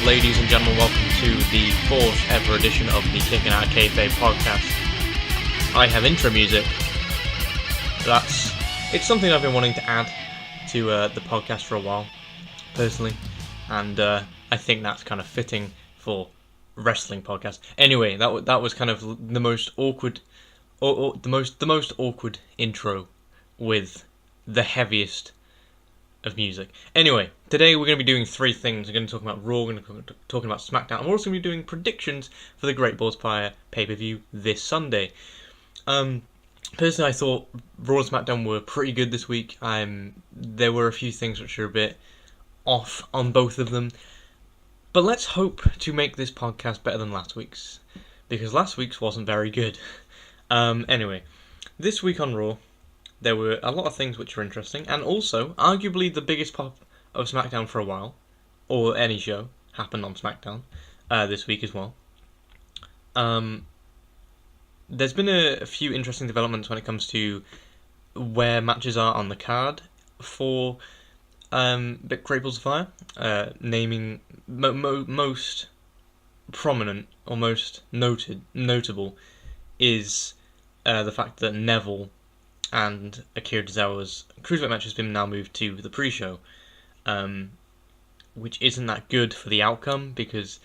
ladies and gentlemen, welcome to the fourth ever edition of the Kickin at Kayfabe podcast. I have intro music. It's something I've been wanting to add to the podcast for a while, personally, and I think that's kind of fitting for wrestling podcast. Anyway, that was kind of the most awkward, the most awkward intro with the heaviest of music. Anyway, today we're going to be doing three things. We're going to talk about Raw, we're going to be talking about SmackDown, and we're also going to be doing predictions for the Great Balls Fire pay-per-view this Sunday. Personally, I thought Raw and SmackDown were pretty good this week. There were a few things which are a bit off on both of them, but let's hope to make this podcast better than last week's, because last week's wasn't very good. Anyway, this week on Raw, there were a lot of things which were interesting, and also, arguably, the biggest pop of SmackDown for a while, or any show, happened on SmackDown this week as well. There's been a few interesting developments when it comes to where matches are on the card for Great Balls of Fire, naming most prominent, or most notable, is the fact that Neville and Akira Tozawa's Cruiserweight match has been now moved to the pre-show, which isn't that good for the outcome, because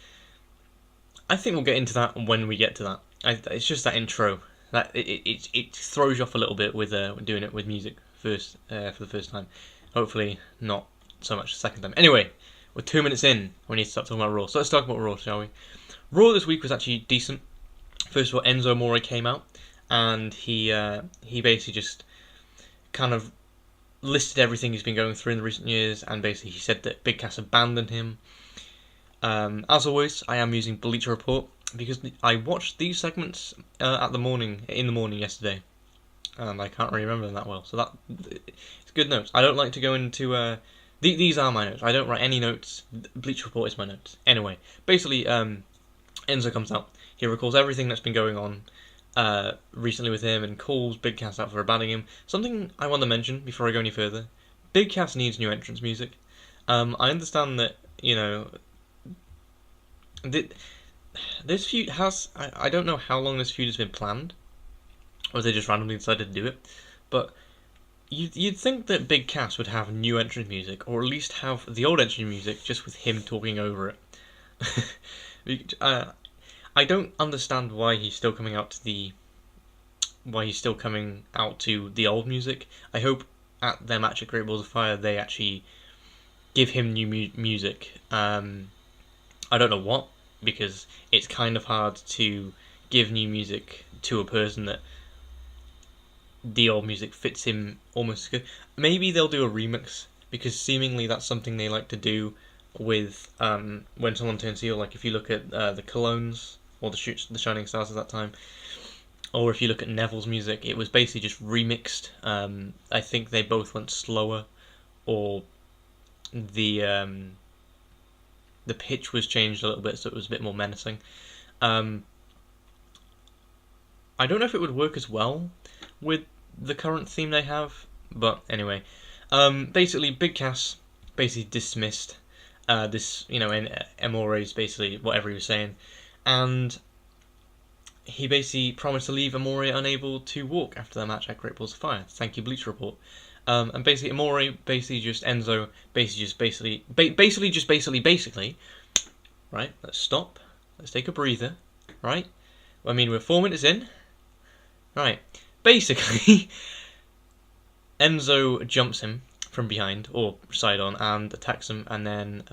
I think we'll get into that when we get to that. It's just that intro that it throws you off a little bit with doing it with music first for the first time. Hopefully not so much the second time. Anyway, we're 2 minutes in. We need to start talking about Raw. So let's talk about Raw, shall we? Raw this week was actually decent. First of all, Enzo Amore came out, and he basically just kind of listed everything he's been going through in the recent years, and basically he said that Big Cass abandoned him. As always, I am using Bleacher Report, because I watched these segments in the morning yesterday, and I can't really remember them that well, so it's good notes. I don't like to go into these are my notes. I don't write any notes. Bleacher Report is my notes. Anyway, basically, Enzo comes out. He recalls everything that's been going on recently with him, and calls Big Cass out for abandoning him. Something I want to mention before I go any further: Big Cass needs new entrance music. I understand that, this feud has... I don't know how long this feud has been planned, or they just randomly decided to do it, but you'd think that Big Cass would have new entrance music, or at least have the old entrance music just with him talking over it. I don't understand why he's still coming out to the old music. I hope at their match at Great Balls of Fire they actually give him new music. I don't know what, because it's kind of hard to give new music to a person that the old music fits him almost good. Maybe they'll do a remix, because seemingly that's something they like to do with when someone turns heel. Like if you look at the Colognes, or the Shining Stars at that time, or if you look at Neville's music, it was basically just remixed. I think they both went slower, or the pitch was changed a little bit, so it was a bit more menacing. I don't know if it would work as well with the current theme they have, but anyway. Basically, Big Cass basically dismissed this, in Amore's basically whatever he was saying, and he basically promised to leave Amore unable to walk after the match at Great Balls of Fire. Thank you, Bleacher Report. And basically, Amore Enzo basically, right, let's stop, let's take a breather, right, I mean, we're 4 minutes in, right, basically, Enzo jumps him from behind, or side on, and attacks him, and then,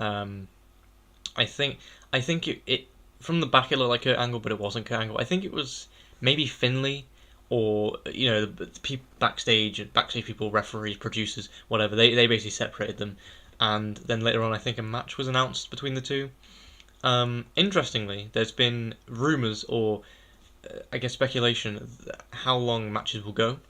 I think it from the back it looked like Kurt Angle, but it wasn't Kurt Angle. I think it was maybe Finlay, or the people backstage people, referees, producers, whatever. They basically separated them, and then later on I think a match was announced between the two. Interestingly, there's been rumours, or I guess speculation, how long matches will go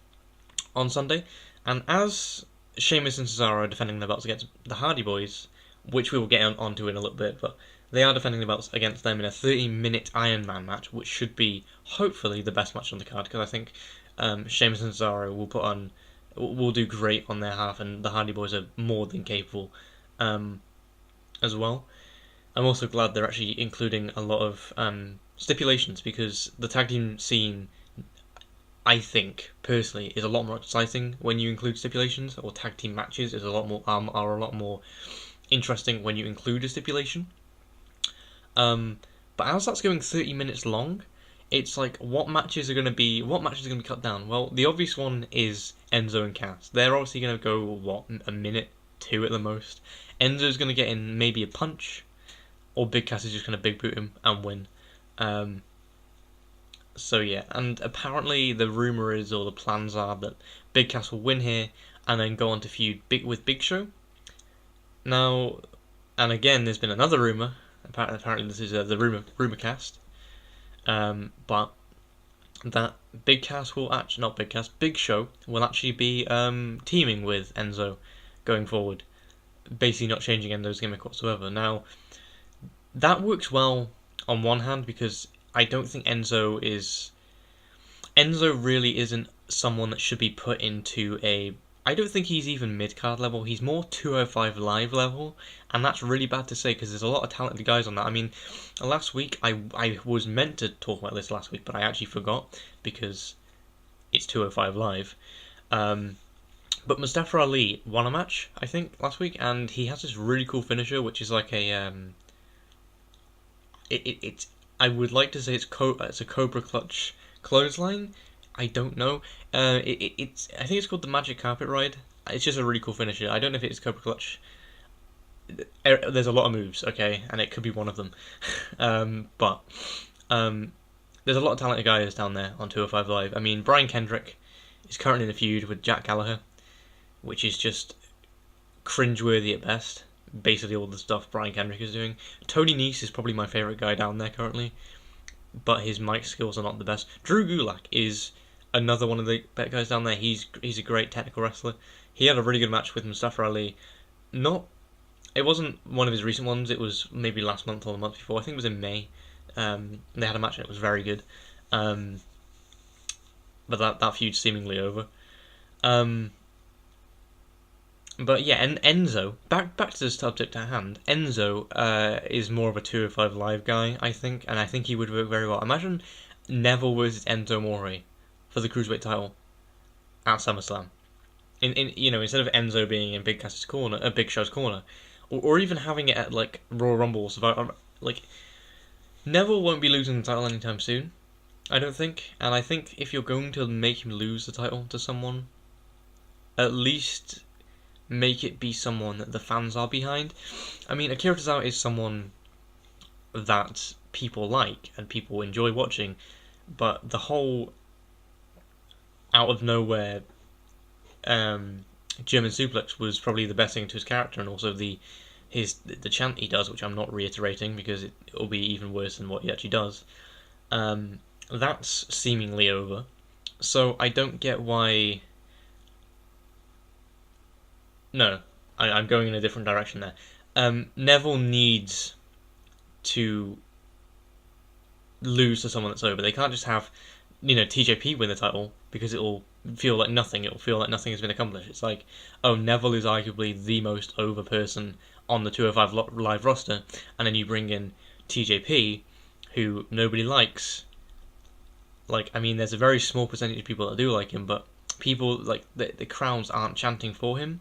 on Sunday, and as Sheamus and Cesaro are defending their belts against the Hardy Boys, which we will get onto in a little bit, but they are defending the belts against them in a 30-minute Iron Man match, which should be, hopefully, the best match on the card, because I think Sheamus and Cesaro will do great on their half, and the Hardy Boys are more than capable as well. I'm also glad they're actually including a lot of stipulations, because the tag team scene, I think personally, is a lot more exciting when you include stipulations, or tag team matches is a lot more are a lot more interesting when you include a stipulation. But as that's going 30 minutes long, it's like what matches are going to be cut down? Well, the obvious one is Enzo and Cass. They're obviously going to go a minute, two at the most. Enzo's going to get in maybe a punch, or Big Cass is just going to big boot him and win. So yeah, and apparently the rumor is, or the plans are, that Big Cass will win here and then go on to feud with Big Show. Now, and again, there's been another rumor. Apparently, this is the rumor cast. But that Big Cass will actually, not Big Cass, Big Show will actually be teaming with Enzo going forward, basically not changing Enzo's gimmick whatsoever. Now, that works well on one hand, because I don't think Enzo really isn't someone that should be put into a. I don't think he's even mid-card level. He's more 205 Live level, and that's really bad to say, because there's a lot of talented guys on that. I mean, last week, I was meant to talk about this last week, but I actually forgot, because it's 205 Live. But Mustafa Ali won a match, I think, last week, and he has this really cool finisher, which is like a. I would like to say it's a Cobra Clutch clothesline. I don't know. I think it's called the Magic Carpet Ride. It's just a really cool finisher. I don't know if it's Cobra Clutch. There's a lot of moves, okay, and it could be one of them. But there's a lot of talented guys down there on 205 Live. I mean, Brian Kendrick is currently in a feud with Jack Gallagher, which is just cringeworthy at best. Basically all the stuff Brian Kendrick is doing. Tony Nese is probably my favourite guy down there currently, but his mic skills are not the best. Drew Gulak is another one of the better guys down there. He's a great technical wrestler. He had a really good match with Mustafa Ali. It wasn't one of his recent ones. It was maybe last month or the month before. I think it was in May. They had a match and it was very good. But that feud's seemingly over. But yeah, and Enzo, back to the subject at hand. Enzo is more of a 205 Live guy, I think, and I think he would work very well. Imagine Neville versus Enzo Amore for the Cruiserweight title at SummerSlam. Instead of Enzo being in Big Cass's corner, Big Show's corner, or even having it at like Royal Rumble. Like Neville won't be losing the title anytime soon, I don't think. And I think if you're going to make him lose the title to someone, at least make it be someone that the fans are behind. I mean, Akira Tozawa is someone that people like and people enjoy watching, but the whole out of nowhere German suplex was probably the best thing to his character, and also the chant he does, which I'm not reiterating because it'll be even worse than what he actually does. That's seemingly over, so I don't get why. No, I'm going in a different direction there. Neville needs to lose to someone that's over. They can't just have, TJP win the title, because it'll feel like nothing. It'll feel like nothing has been accomplished. It's like, oh, Neville is arguably the most over person on the 205 Live roster, and then you bring in TJP, who nobody likes. Like, I mean, there's a very small percentage of people that do like him, but people, like, the crowds aren't chanting for him.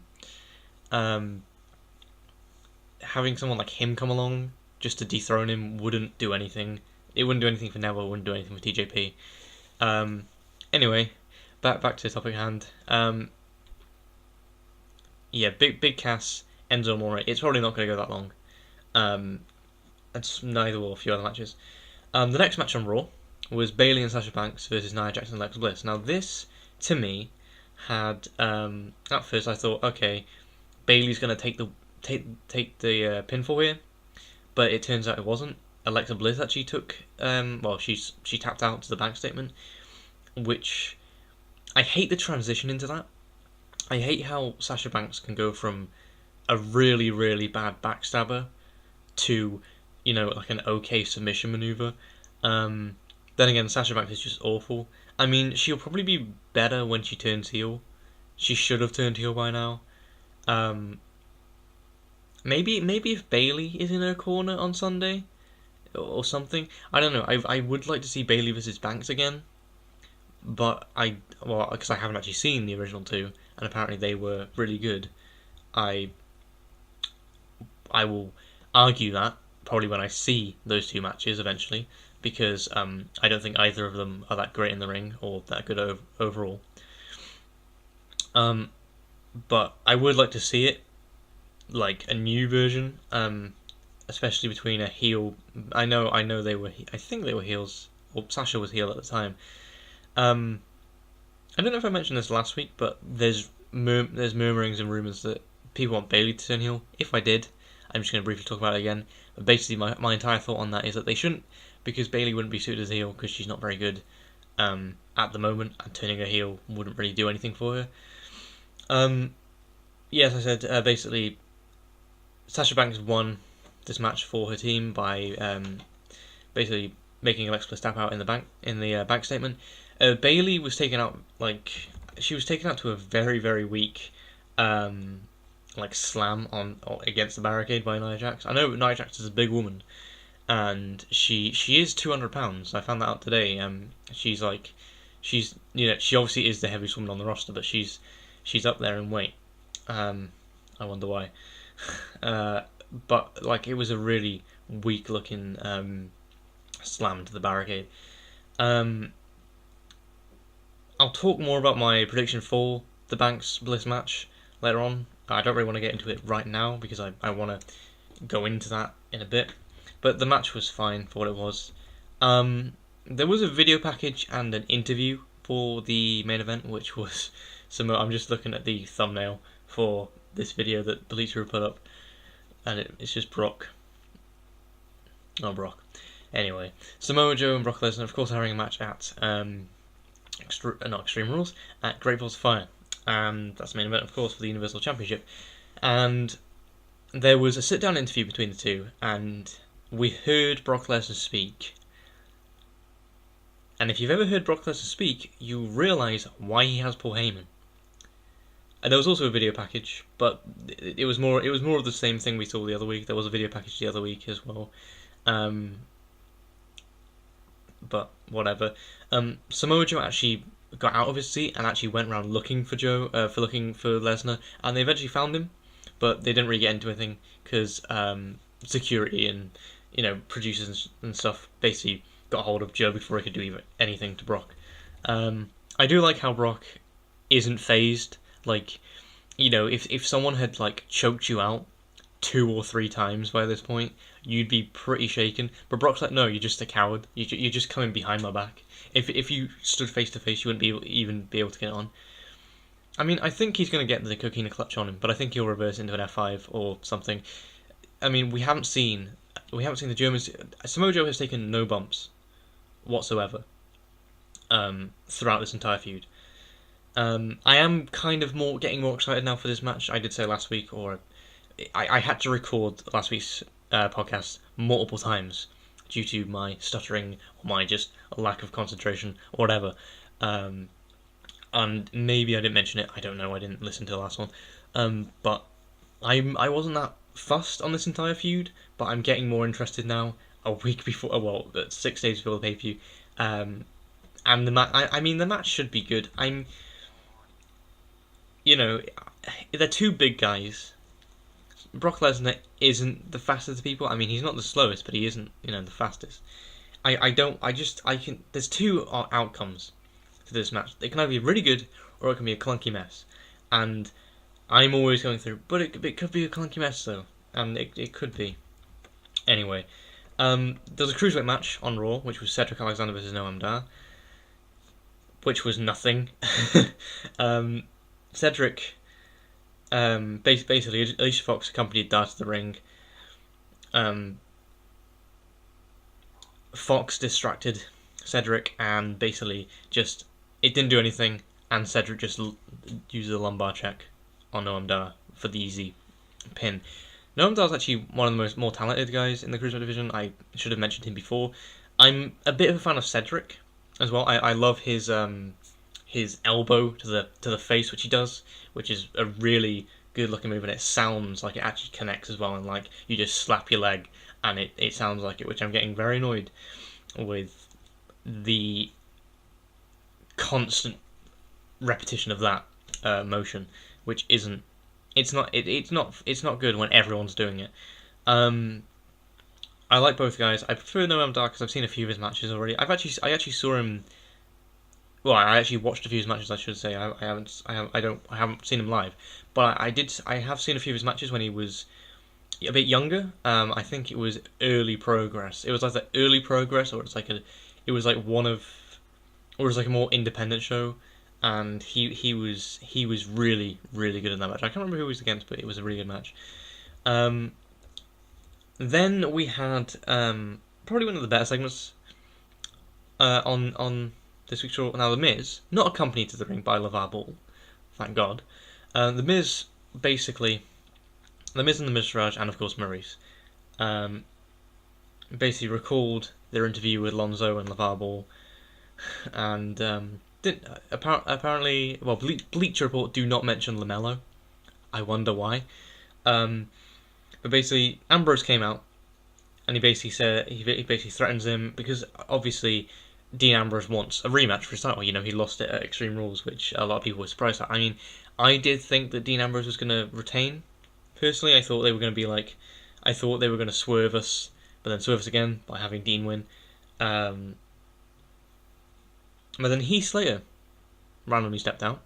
Having someone like him come along just to dethrone him wouldn't do anything. It wouldn't do anything for Neville. It wouldn't do anything for TJP. Anyway, back to the topic at hand. Yeah, Big Cass, Enzo Amore. It's probably not going to go that long. It's neither will a few other matches. The next match on Raw was Bayley and Sasha Banks versus Nia Jax and Alexa Bliss. Now this, to me, had at first I thought, okay, Bayley's going to take the pinfall here, but it turns out it wasn't. Alexa Bliss actually took she tapped out to the bank statement, which I hate the transition into that. I hate how Sasha Banks can go from a really, really bad backstabber to, like an okay submission maneuver. Then again, Sasha Banks is just awful. I mean, she'll probably be better when she turns heel. She should have turned heel by now. Maybe if Bailey is in her corner on Sunday or something. I don't know. I would like to see Bailey versus Banks again, but because I haven't actually seen the original two, and apparently they were really good. I will argue that probably when I see those two matches eventually, because I don't think either of them are that great in the ring or that good overall. But I would like to see it, like a new version, especially between a heel. I know they were. I think they were heels. Well, Sasha was heel at the time. I don't know if I mentioned this last week, but there's murmurings and rumors that people want Bailey to turn heel. If I did, I'm just going to briefly talk about it again. But basically, my entire thought on that is that they shouldn't, because Bailey wouldn't be suited as heel because she's not very good at the moment, and turning her heel wouldn't really do anything for her. Yes, I said basically, Sasha Banks won this match for her team by basically making Alexa Bliss tap out in the bank statement. Bailey was taken out she was taken out to a very, very weak slam against the barricade by Nia Jax. I know Nia Jax is a big woman, and she is 200 pounds. I found that out today. She obviously is the heaviest woman on the roster, but she's up there in weight. I wonder why. But it was a really weak looking slam to the barricade. I'll talk more about my prediction for the Banks Bliss match later on. I don't really want to get into it right now because I want to go into that in a bit. But the match was fine for what it was. There was a video package and an interview for the main event, which was I'm just looking at the thumbnail for this video that Bleacher put up, and it's just Brock. Oh, Brock. Anyway, Samoa Joe and Brock Lesnar, of course, are having a match at not Extreme Rules, at Great Balls of Fire. And that's the main event, of course, for the Universal Championship. And there was a sit-down interview between the two, and we heard Brock Lesnar speak. And if you've ever heard Brock Lesnar speak, you realise why he has Paul Heyman. And there was also a video package, but it was more of the same thing we saw the other week. There was a video package the other week as well. But whatever. Samoa Joe actually got out of his seat and actually went around looking for Lesnar, and they eventually found him, but they didn't really get into anything because security and producers and stuff basically got hold of Joe before he could do anything to Brock. I do like how Brock isn't phased. If someone had choked you out 2 or 3 times by this point, you'd be pretty shaken. But Brock's like, no, you're just a coward. You're just coming behind my back. If you stood face to face, you wouldn't even be able to get on. I mean, I think he's going to get the coquina clutch on him, but I think he'll reverse into an F5 or something. I mean, we haven't seen the Germans. Samoa Joe has taken no bumps whatsoever throughout this entire feud. I am kind of getting more excited now for this match. I did say last week, or I had to record last week's podcast multiple times due to my stuttering or my just lack of concentration or whatever. And maybe I didn't mention it. I don't know. I didn't listen to the last one. But I wasn't that fussed on this entire feud. But I'm getting more interested now. A week before, 6 days before the pay-per-view. And the match. I mean, the match should be good. They're two big guys. Brock Lesnar isn't the fastest of people. I mean, he's not the slowest, but he isn't, the fastest. There's 2 outcomes to this match. It can either be really good, or it can be a clunky mess. And I'm always going through, but it could be a clunky mess, though. And it could be. Anyway, there was a cruiserweight match on Raw, which was Cedric Alexander versus Noam Dar, which was nothing. Cedric... basically, Alicia Fox accompanied Dar to the ring. Fox distracted Cedric, and basically it didn't do anything, and Cedric just used a lumbar check on Noam Dar for the easy pin. Noam Dar's actually one of the more talented guys in the Cruiserweight division. I should have mentioned him before. I'm a bit of a fan of Cedric as well. I love his elbow to the face, which he does, which is a really good looking move, and it sounds like it actually connects as well, and like you just slap your leg and it sounds like it, which I'm getting very annoyed with the constant repetition of that motion, which isn't. It's not good when everyone's doing it. I like both guys. I prefer Noam Dar because I've seen a few of his matches already. I actually saw him. Well, I actually watched a few of his matches. I should say I haven't seen him live, but I have seen a few of his matches when he was a bit younger. I think it was early progress. It was like the early progress, or it was like a more independent show, and he was really really good in that match. I can't remember who he was against, but it was a really good match. Then we had probably one of the better segments on this week's Raw. Now, The Miz, not accompanied to the ring by LeVar Ball, thank God. The Miz and the Miztourage, and of course Maurice, basically recalled their interview with Lonzo and LeVar Ball, and apparently, well, Bleacher Report do not mention LaMelo. I wonder why. But basically, Ambrose came out, and he basically threatens him because obviously Dean Ambrose wants a rematch for his title. You know, he lost it at Extreme Rules, which a lot of people were surprised at. I mean, I did think that Dean Ambrose was going to retain. Personally, I thought they were going to swerve us, but then swerve us again by having Dean win. But then Heath Slater randomly stepped out,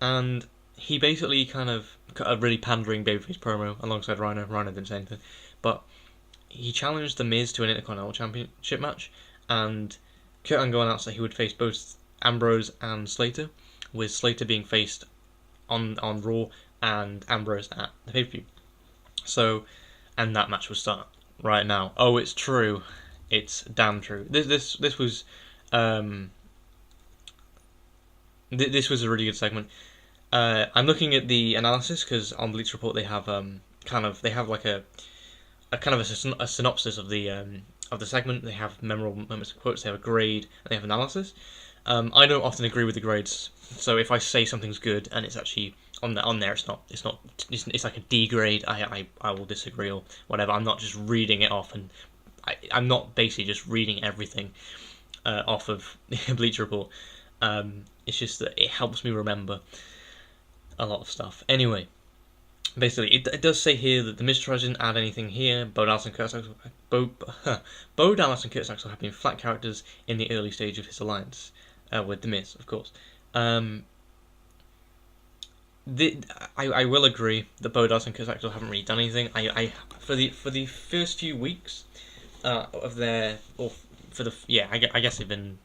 and he basically kind of cut a really pandering babyface promo alongside Rhino. Rhino didn't say anything, but he challenged The Miz to an Intercontinental Championship match, and Kurt Angle announced that he would face both Ambrose and Slater, with Slater being faced on Raw and Ambrose at the pay-per-view. So, and that match will start right now. Oh, it's true. It's damn true. This was this was a really good segment. I'm looking at the analysis because on Bleach Report they have like a synopsis of the segment. They have memorable moments and quotes. They have a grade and they have analysis. I don't often agree with the grades, so if I say something's good and it's actually on there, it's like a D grade. I will disagree or whatever. I'm not just reading it off, and I'm not basically just reading everything off of Bleach Report. It's just that it helps me remember a lot of stuff. Anyway, basically, it does say here that the Miztourage didn't add anything here. Bo Dallas and Kurt Saxon have been flat characters in the early stage of his alliance with The Miz, of course. I will agree that Bo Dallas and Kurt Saxon haven't really done anything. For the first few weeks of their, I guess they've been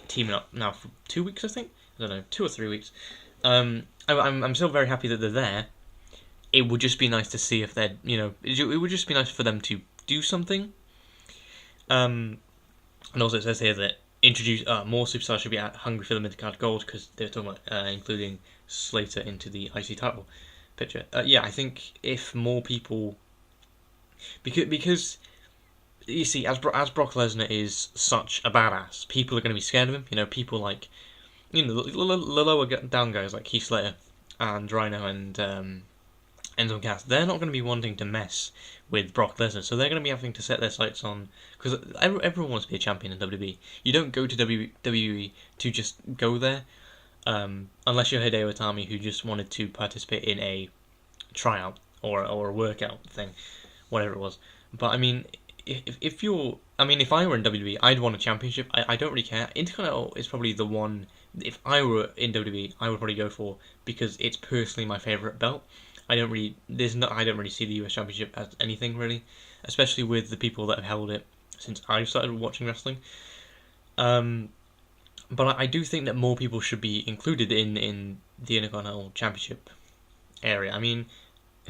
teaming up now for 2 weeks, I think. I don't know, 2 or 3 weeks. I'm still very happy that they're there. It would just be nice to see if they're, it would just be nice for them to do something. And also it says here that more superstars should be hungry for the mid-card gold, because they're talking about including Slater into the IC title picture. I think if more people, because you see, as Brock Lesnar is such a badass, people are going to be scared of him. People like, the lower down guys like Heath Slater and Rhino and Enzo Cass, they're not going to be wanting to mess with Brock Lesnar, so they're going to be having to set their sights on, because everyone wants to be a champion in WWE. You don't go to WWE to just go there, unless you're Hideo Itami, who just wanted to participate in a tryout or a workout thing, whatever it was. But I mean, if I were in WWE, I'd want a championship. I don't really care. Intercontinental is probably the one. If I were in WWE, I would probably go for, because it's personally my favourite belt. I don't really see the US Championship as anything really, especially with the people that have held it since I've started watching wrestling. But I do think that more people should be included in the Intercontinental Championship area. I mean,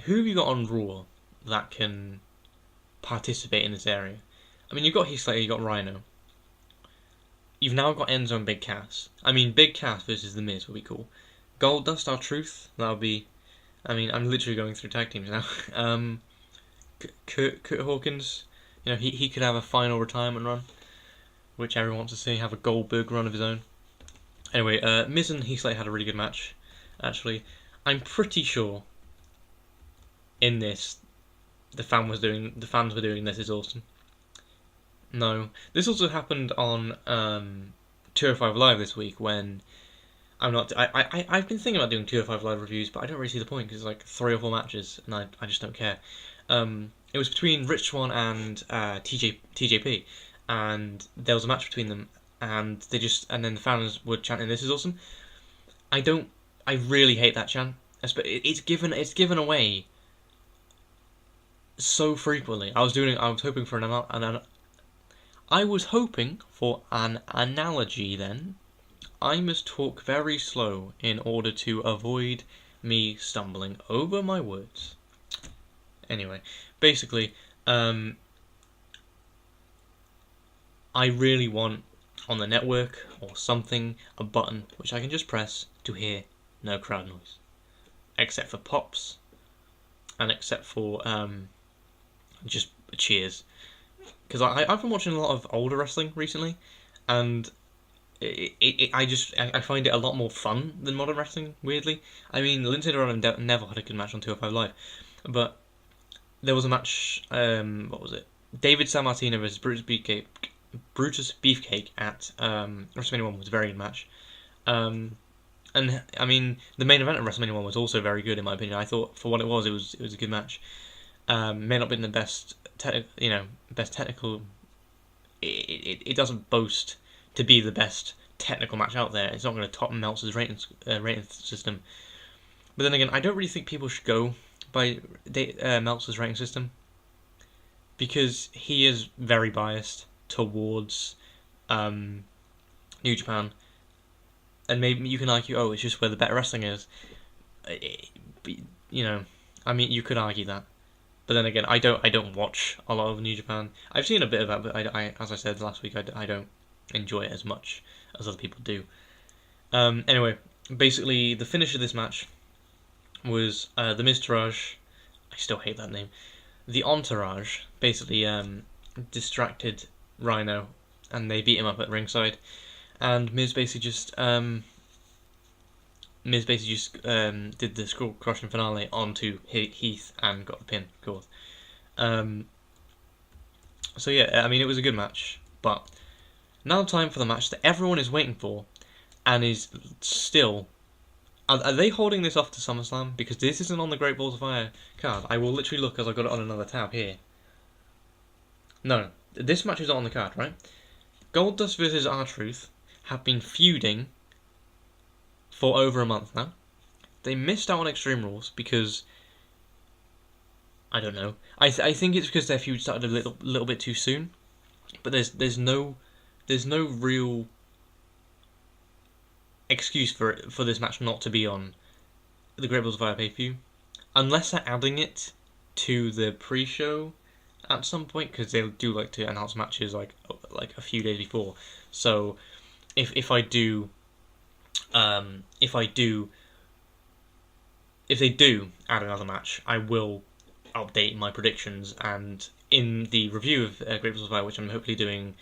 who have you got on Raw that can participate in this area? I mean, you've got Heath Slater, you've got Rhino. You've now got Enzo and Big Cass. I mean, Big Cass versus The Miz would be cool. Goldust, R-Truth, that would be... I mean, I'm literally going through tag teams now. Kurt Hawkins, he could have a final retirement run, which everyone wants to see, have a Goldberg run of his own. Anyway, Miz and Heath Slater had a really good match, actually. I'm pretty sure in this the fans were doing This Is Awesome. No, this also happened on 205 Live this week when I've been thinking about doing 205 Live reviews, but I don't really see the point because it's like 3 or 4 matches, and I just don't care. It was between Rich Swann and TJP, and there was a match between them, and then the fans were chanting "This is awesome." I really hate that chant. It's given away so frequently. I was hoping for an analogy then. I must talk very slow in order to avoid me stumbling over my words. Anyway, basically, I really want on the network or something a button which I can just press to hear no crowd noise, except for pops, and except for just cheers. Because I've been watching a lot of older wrestling recently, and I find it a lot more fun than modern wrestling, weirdly. I mean, Lindsay Dorado never had a good match on 205 Live, but there was a match, what was it? David Sammartino versus Brutus Beefcake at WrestleMania 1 was a very good match. And, I mean, the main event at WrestleMania 1 was also very good, in my opinion. I thought, for what it was a good match. May not have been the best technical. It doesn't boast to be the best technical match out there. It's not going to top Meltzer's rating system. But then again, I don't really think people should go by Meltzer's rating system because he is very biased towards New Japan, and maybe you can argue, oh, it's just where the better wrestling is. I mean, you could argue that. But then again, I don't watch a lot of New Japan. I've seen a bit of that, but I as I said last week, I don't enjoy it as much as other people do. Anyway, basically, the finish of this match was the Miztourage. I still hate that name. The Entourage basically distracted Rhino, and they beat him up at ringside. And Miz basically just did the skull crushing finale onto Heath and got the pin, of course. So yeah, I mean, it was a good match, but now time for the match that everyone is waiting for, and is still. Are they holding this off to SummerSlam? Because this isn't on the Great Balls of Fire card. I will literally look as I've got it on another tab here. No, this match is not on the card, right? Goldust versus R-Truth have been feuding for over a month now. They missed out on Extreme Rules because I don't know. I think it's because their feud started a little bit too soon. But there's no real excuse for this match not to be on the Great Balls of Fire pay-per-view, unless they're adding it to the pre-show at some point, because they do like to announce matches like a few days before. So if they do add another match, I will update my predictions, and in the review of Great Balls of Fire, which I'm hopefully doing,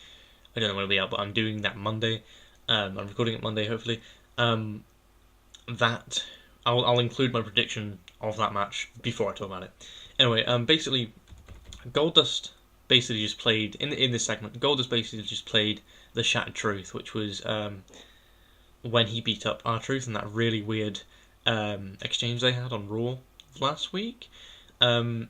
I don't know when it'll be out, but I'm doing that Monday. I'm recording it Monday, hopefully. That I'll include my prediction of that match before I talk about it. Anyway, basically, Goldust basically just played in this segment. Goldust basically just played the Shattered Truth, which was when he beat up R-Truth in that really weird exchange they had on Raw last week. And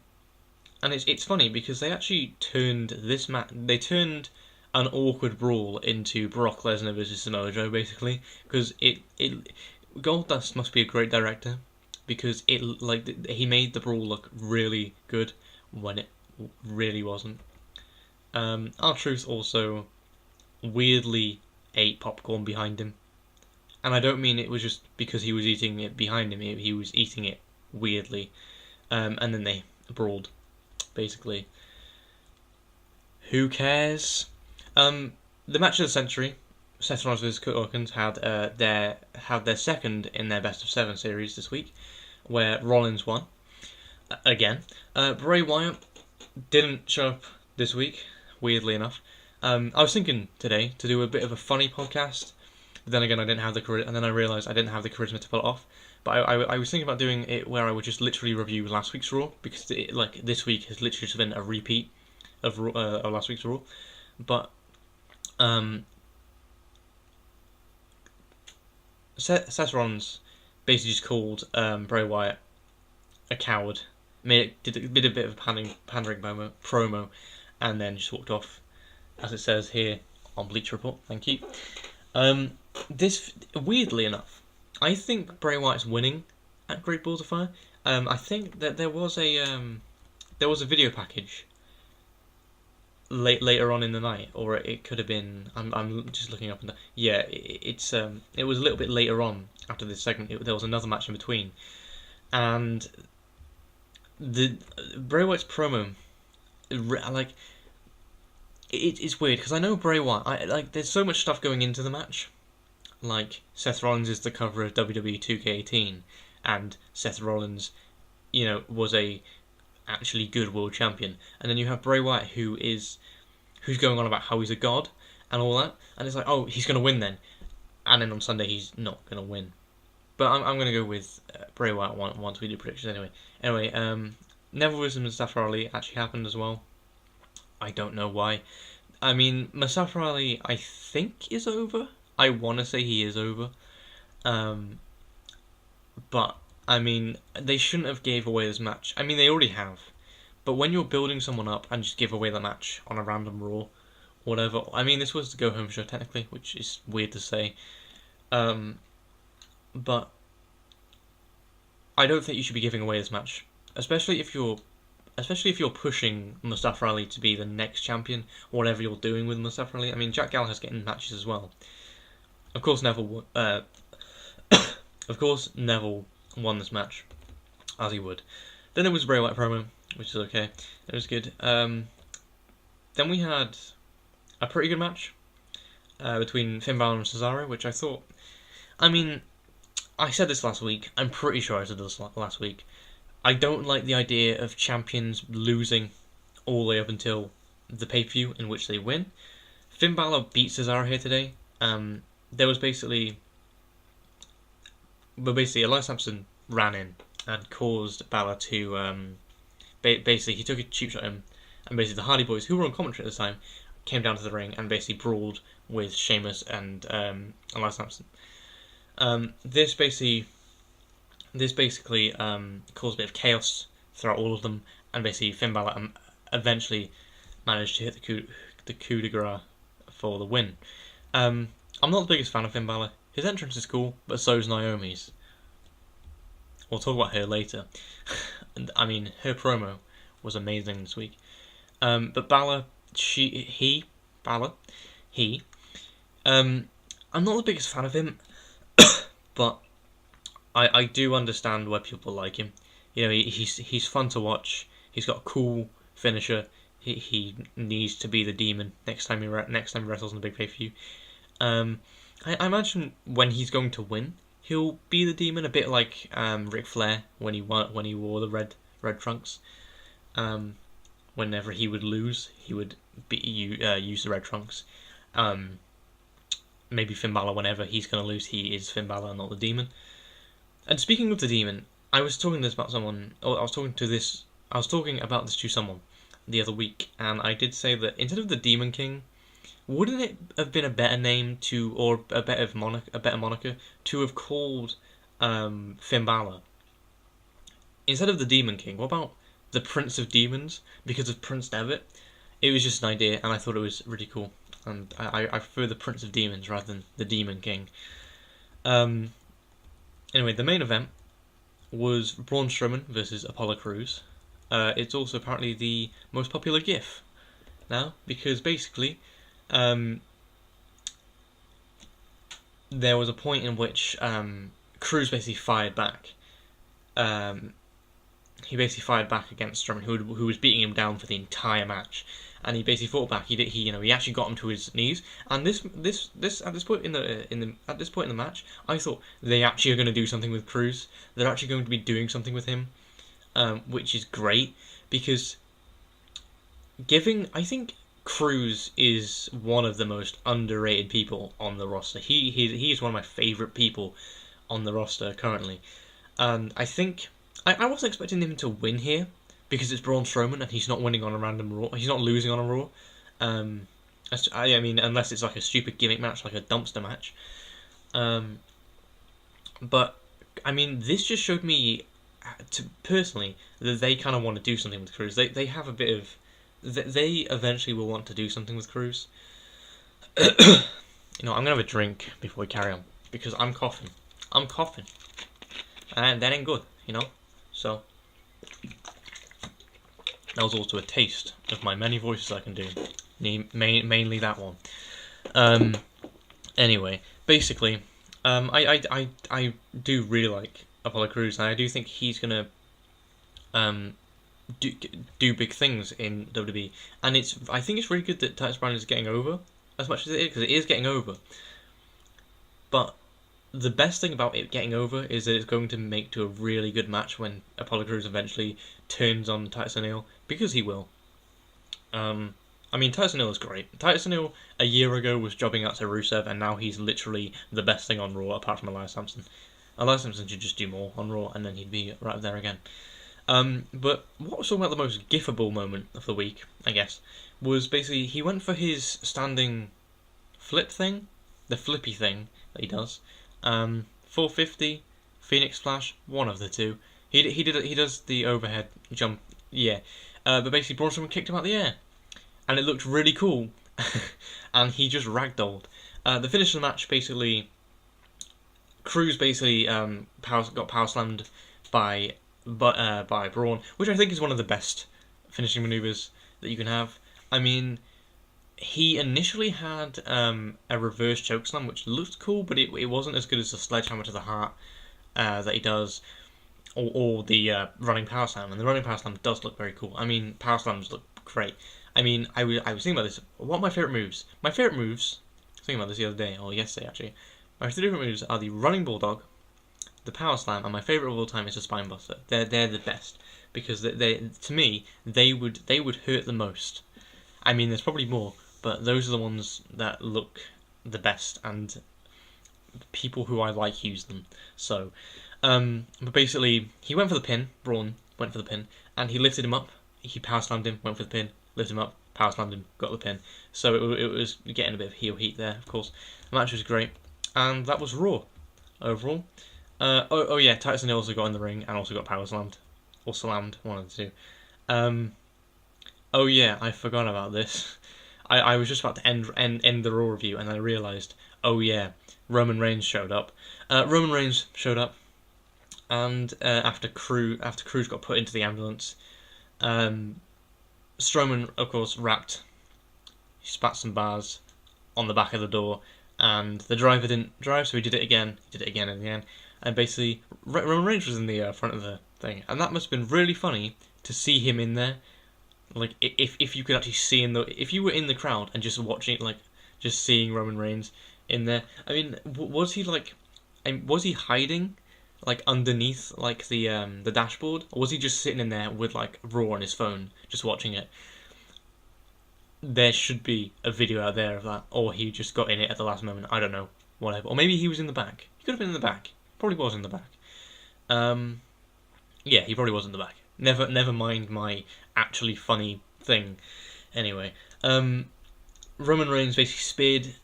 it's funny because they actually turned this match. They turned an awkward brawl into Brock Lesnar versus Samoa Joe, basically, because Goldust must be a great director, because he made the brawl look really good when it really wasn't. R-Truth also weirdly ate popcorn behind him, and I don't mean it was just because he was eating it behind him. He was eating it weirdly, and then they brawled, basically. Who cares? The match of the century, Seth Rollins vs Kurt Hawkins, had their second in their best of 7 series this week, where Rollins won again. Bray Wyatt didn't show up this week, weirdly enough. I was thinking today to do a bit of a funny podcast, but then again I didn't have and then I realised I didn't have the charisma to pull it off. But I was thinking about doing it where I would just literally review last week's Raw, because this week has literally just been a repeat of last week's Raw. But Seth Rollins basically just called Bray Wyatt a coward, did a bit of a pandering promo, and then just walked off, as it says here on Bleacher Report. Thank you. This, weirdly enough, I think Bray Wyatt's winning at Great Balls of Fire. I think that there was a video package later on in the night, or it could have been. I'm just looking up and yeah, it was a little bit later on after this segment. There was another match in between, and the Bray Wyatt's promo, it's weird because I know Bray Wyatt. There's so much stuff going into the match. Like, Seth Rollins is the cover of WWE 2K18, and Seth Rollins, was a actually good world champion. And then you have Bray Wyatt, who's going on about how he's a god and all that, and it's like, oh, he's going to win then. And then on Sunday he's not going to win. But I'm going to go with Bray Wyatt once we do predictions anyway. Neville vs. Mustafa Ali actually happened as well. I don't know why. I mean, Mustafa Ali, I think, is over. I want to say he is over. But, I mean, they shouldn't have gave away this match. I mean, they already have. But when you're building someone up and just give away the match on a random Raw, whatever. I mean, this was the go-home show, technically, which is weird to say. But I don't think you should be giving away this match. Especially if you're pushing Mustafa Ali to be the next champion, whatever you're doing with Mustafa Ali. I mean, Jack Gallagher's getting matches as well. Of course, Neville won this match, as he would. Then there was a Bray Wyatt promo, which is okay. It was good. Then we had a pretty good match between Finn Balor and Cesaro, which I thought. I mean, I said this last week. I'm pretty sure I said this last week. I don't like the idea of champions losing all the way up until the pay-per-view in which they win. Finn Balor beat Cesaro here today. There was basically Elias Sampson ran in and caused Balor to basically he took a cheap shot at him, and basically the Hardy Boys, who were on commentary at the time, came down to the ring and basically brawled with Sheamus and Elias Sampson. This basically caused a bit of chaos throughout all of them, and basically Finn Balor eventually managed to hit the coup de grace for the win. I'm not the biggest fan of Finn Balor. His entrance is cool, but so is Naomi's. We'll talk about her later. I mean, her promo was amazing this week. But Balor, I'm not the biggest fan of him, but I do understand why people like him. He's fun to watch. He's got a cool finisher. He needs to be the demon next time he wrestles in the big pay-per-view. I imagine when he's going to win, he'll be the demon, a bit like Ric Flair when he wore the red trunks. Whenever he would lose, he would use the red trunks. Maybe Finn Balor, whenever he's going to lose, he is Finn Balor, not the demon. And speaking of the demon, I was talking about this to someone the other week, and I did say that instead of the Demon King, wouldn't it have been a better name or a better moniker to have called Finn Balor? Instead of the Demon King, what about the Prince of Demons? Because of Prince Devitt. It was just an idea, and I thought it was really cool. And I prefer the Prince of Demons rather than the Demon King. Anyway, the main event was Braun Strowman versus Apollo Crews. It's also apparently the most popular GIF now, because basically there was a point in which Crews basically fired back. He basically fired back against Strowman, who was beating him down for the entire match, and he basically fought back. He actually got him to his knees, and this at this point in the match, I thought they actually are going to do something with Crews. They're actually going to be doing something with him, which is great, because I think Crews is one of the most underrated people on the roster. He's one of my favourite people on the roster currently. And I think I wasn't expecting him to win here because it's Braun Strowman and he's not winning on a random Raw. He's not losing on a Raw. Um, I mean, unless it's like a stupid gimmick match, like a dumpster match. Um, but I mean, this just showed me, personally, that they kind of want to do something with Cruz. They have a bit of, they eventually will want to do something with Cruz. You know, I'm gonna have a drink before we carry on because I'm coughing. I'm coughing, and that ain't good. You know, so that was also a taste of my many voices I can do. Mainly that one. Anyway, basically, I do really like Apollo Crews, and I do think he's gonna do big things in WWE. And I think it's really good that Titus Brand is getting over as much as it is, because it is getting over. But the best thing about it getting over is that it's going to make to a really good match when Apollo Crews eventually turns on Titus O'Neil, because he will. I mean, Titus O'Neil is great. Titus O'Neil a year ago was jobbing out to Rusev, and now he's literally the best thing on Raw, apart from Elias Sampson. Elias Sampson should just do more on Raw, and then he'd be right up there again. But what was talking about the most gifable moment of the week, I guess, was basically he went for his standing flip thing, the flippy thing that he does. 450, Phoenix Splash, one of the two. He does the overhead jump, yeah. But basically Braun Strowman kicked him out the air, and it looked really cool. And he just ragdolled. The finish of the match, basically, Crews basically got power slammed by Braun, which I think is one of the best finishing maneuvers that you can have. I mean, he initially had a reverse chokeslam, which looked cool, but it wasn't as good as the sledgehammer to the heart that he does, or the running power slam. And the running power slam does look very cool. I mean, power slams look great. I mean, I was thinking about this. What are my favourite moves? My favourite moves, I was thinking about this the other day, or yesterday actually. My three different moves are the running bulldog, the power slam, and my favourite of all time is the spine buster. They're the best, because they to me they would hurt the most. I mean, there's probably more, but those are the ones that look the best, and people who I like use them. So, but basically, he went for the pin. Braun went for the pin, and he lifted him up. He power slammed him, went for the pin, lifted him up, power slammed him, got the pin. So it was getting a bit of heel heat there, of course. The match was great, and that was Raw overall. Oh yeah, Titus O'Neil also got in the ring and also got power slammed, or slammed, one of the two. Oh yeah, I forgot about this. I was just about to end the Raw review, and then I realised, oh yeah, Roman Reigns showed up. Roman Reigns showed up, and after Cruz got put into the ambulance, Strowman, of course, he spat some bars on the back of the door, and the driver didn't drive, so he did it again. He did it again and again, and basically Roman Reigns was in the front of the thing, and that must have been really funny to see him in there. Like, if you could actually see if you were in the crowd and just watching, like, just seeing Roman Reigns in there. I mean, was he hiding, like, underneath, like, the dashboard, or was he just sitting in there with, like, Raw on his phone, just watching it? There should be a video out there of that, or he just got in it at the last moment. I don't know, whatever. Or maybe he was in the back. He could have been in the back. Probably was in the back. Yeah, he probably was in the back. Never mind my actually funny thing. Anyway, Roman Reigns basically speared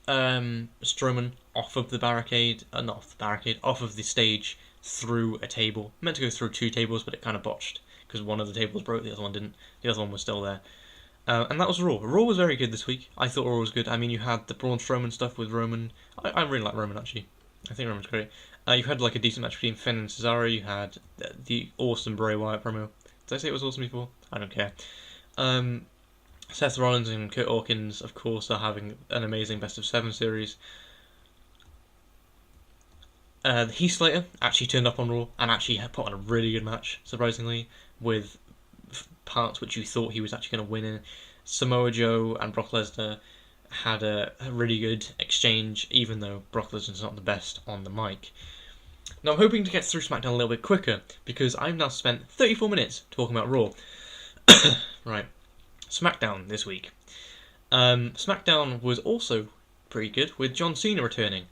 Strowman off of the barricade, not off the barricade, off of the stage through a table. Meant to go through two tables, but it kind of botched because one of the tables broke, the other one didn't. The other one was still there. And that was Raw. Raw was very good this week. I thought Raw was good. I mean, you had the Braun Strowman stuff with Roman. I really like Roman, actually. I think Roman's great. You had like a decent match between Finn and Cesaro. You had the awesome Bray Wyatt promo. Did I say it was awesome before? I don't care. Seth Rollins and Kurt Hawkins, of course, are having an amazing Best of 7 series. Heath Slater actually turned up on Raw and actually put on a really good match, surprisingly, with parts which you thought he was actually going to win in. Samoa Joe and Brock Lesnar had a really good exchange, even though Brock Lesnar's not the best on the mic. Now, I'm hoping to get through SmackDown a little bit quicker, because I've now spent 34 minutes talking about Raw. Right, SmackDown this week. SmackDown was also pretty good, with John Cena returning.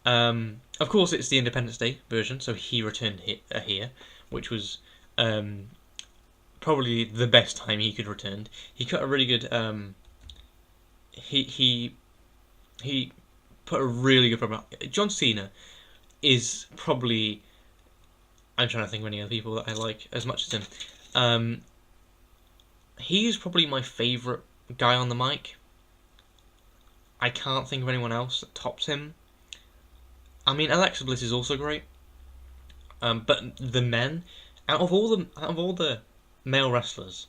Of course, it's the Independence Day version, so he returned here, which was probably the best time he could return. He cut a really good. He put a really good promo. John Cena is probably. I'm trying to think of any other people that I like as much as him. He is probably my favourite guy on the mic. I can't think of anyone else that tops him. I mean, Alexa Bliss is also great. But the men, out of all the male wrestlers,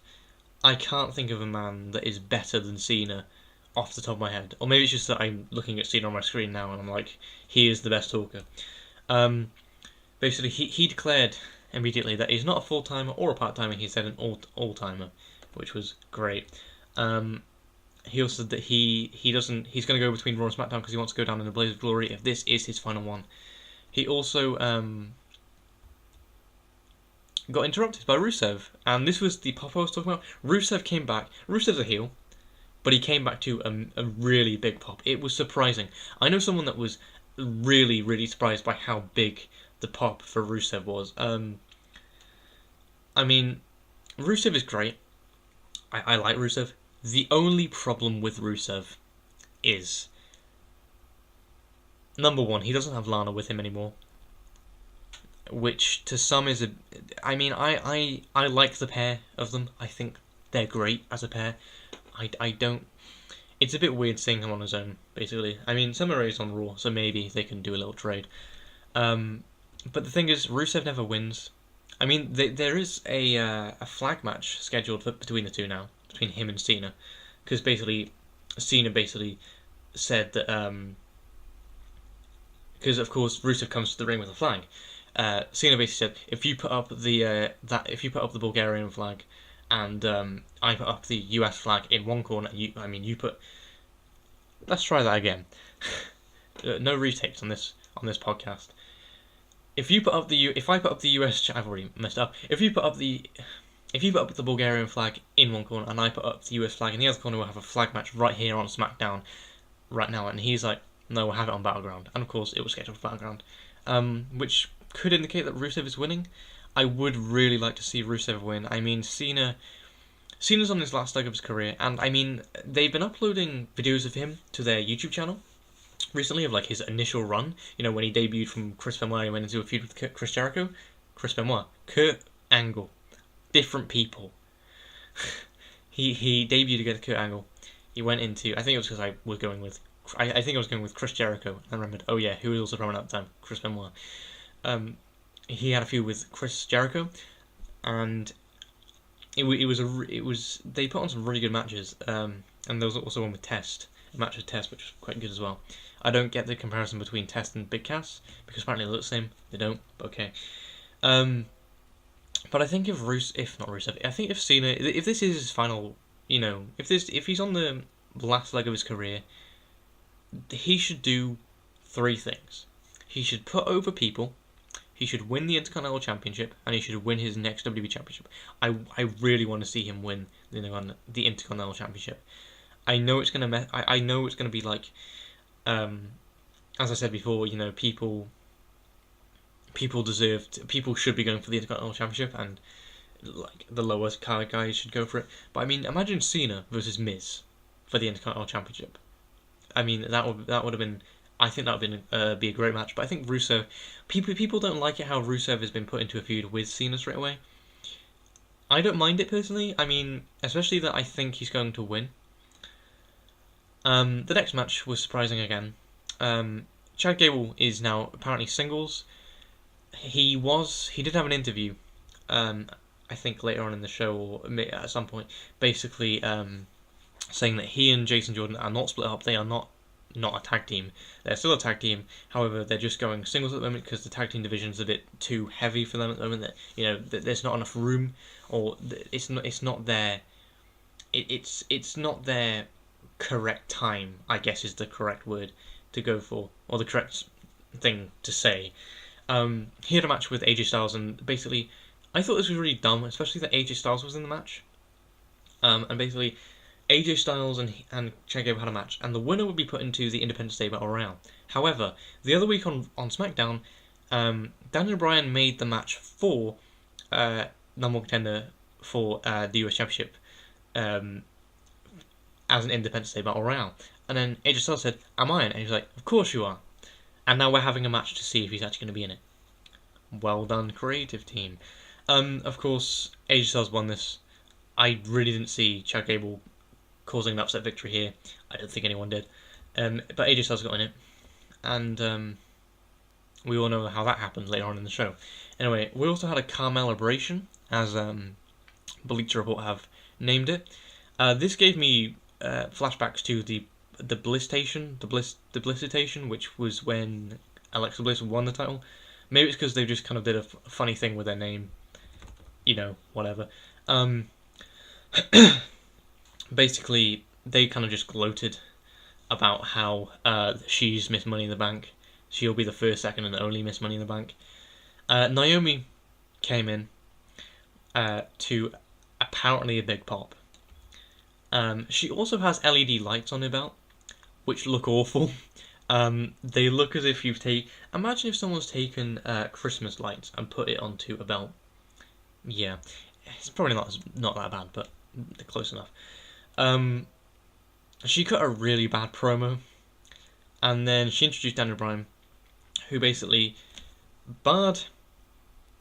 I can't think of a man that is better than Cena off the top of my head. Or maybe it's just that I'm looking at Cena on my screen now and I'm like, he is the best talker. Basically, he declared immediately that he's not a full-timer or a part-timer. He said an all-timer, which was great. He also said that he's going to go between Raw and SmackDown because he wants to go down in a blaze of glory if this is his final one. He also got interrupted by Rusev, and this was the pop I was talking about. Rusev came back. Rusev's a heel, but he came back to a really big pop. It was surprising. I know someone that was really, really surprised by how big the pop for Rusev was. I mean, Rusev is great. I like Rusev. The only problem with Rusev is, number one, he doesn't have Lana with him anymore. Which to some is I mean, I like the pair of them. I think they're great as a pair. I don't. It's a bit weird seeing him on his own, basically. I mean, Summer Rae's on Raw, so maybe they can do a little trade. But the thing is, Rusev never wins. I mean, there is a flag match scheduled between the two now, between him and Cena, because basically, Cena said that because of course Rusev comes to the ring with a flag. Cena basically said, if you put up the Bulgarian flag, and I put up the US flag in one corner, you put. Let's try that again. No retakes on this podcast. If I put up the US, I've already messed up. If you put up the Bulgarian flag in one corner, and I put up the US flag in the other corner, we'll have a flag match right here on SmackDown, right now. And he's like, no, we'll have it on Battleground. And of course, it was scheduled for Battleground, which could indicate that Rusev is winning. I would really like to see Rusev win. I mean, Cena's on his last leg of his career, and I mean, they've been uploading videos of him to their YouTube channel recently of like his initial run. You know, when he debuted from Chris Benoit and went into a feud with Chris Jericho. Chris Benoit, Kurt Angle, different people. he debuted against Kurt Angle. He went into, I think it was because I was going with Chris Jericho. And I remembered, oh yeah, who was also running at the time? Chris Benoit. He had a feud with Chris Jericho, and it was they put on some really good matches. And there was also one with Test, a match with Test, which was quite good as well. I don't get the comparison between Test and Big Cass because apparently they look the same. They don't, but okay. But I think if Cena, if this is his final, you know, if he's on the last leg of his career, he should do 3 things. He should put over people. He should win the Intercontinental Championship, and he should win his next WWE Championship. I really want to see him win the Intercontinental Championship. I know it's gonna be like, as I said before, you know, people should be going for the Intercontinental Championship, and like the lowest card guys should go for it. But I mean, imagine Cena versus Miz for the Intercontinental Championship. I mean, that would have been. I think that would be a great match. But I think Rusev, people don't like it how Rusev has been put into a feud with Cena straight away. I don't mind it personally. I mean, especially that I think he's going to win. The next match was surprising again. Chad Gable is now apparently singles. He did have an interview, I think later on in the show or at some point, basically saying that he and Jason Jordan are not split up. They are not a tag team. They're still a tag team. However, they're just going singles at the moment because the tag team division is a bit too heavy for them at the moment. That, you know, there's not enough room, or it's not their correct time, I guess is the correct word to go for, or the correct thing to say. He had a match with AJ Styles, and basically, I thought this was really dumb, especially that AJ Styles was in the match. And basically, AJ Styles and Chad Gable had a match, and the winner would be put into the Independence Day Battle Royale, However, the other week on SmackDown, Daniel Bryan made the match for number one contender for the US Championship as an Independence Day Battle Royale. And then AJ Styles said, "Am I in?" And he was like, "Of course you are." And now we're having a match to see if he's actually going to be in it. Well done, creative team. Of course, AJ Styles won this. I really didn't see Chad Gable causing an upset victory here. I don't think anyone did. But AJ Styles got in it. And we all know how that happened later on in the show. Anyway, we also had a Carmel Liberation, as Bleacher Report have named it. This gave me flashbacks to the Blistation, the Blisstation, which was when Alexa Bliss won the title. Maybe it's because they just kind of did a funny thing with their name. You know, whatever. Basically, they kind of just gloated about how she's Miss Money in the Bank. She'll be the first, second, and only Miss Money in the Bank. Naomi came in to apparently a big pop. She also has LED lights on her belt, which look awful. They look as if you've taken... Imagine if someone's taken Christmas lights and put it onto a belt. Yeah, it's probably not that bad, but close enough. She cut a really bad promo, and then she introduced Daniel Bryan, who basically barred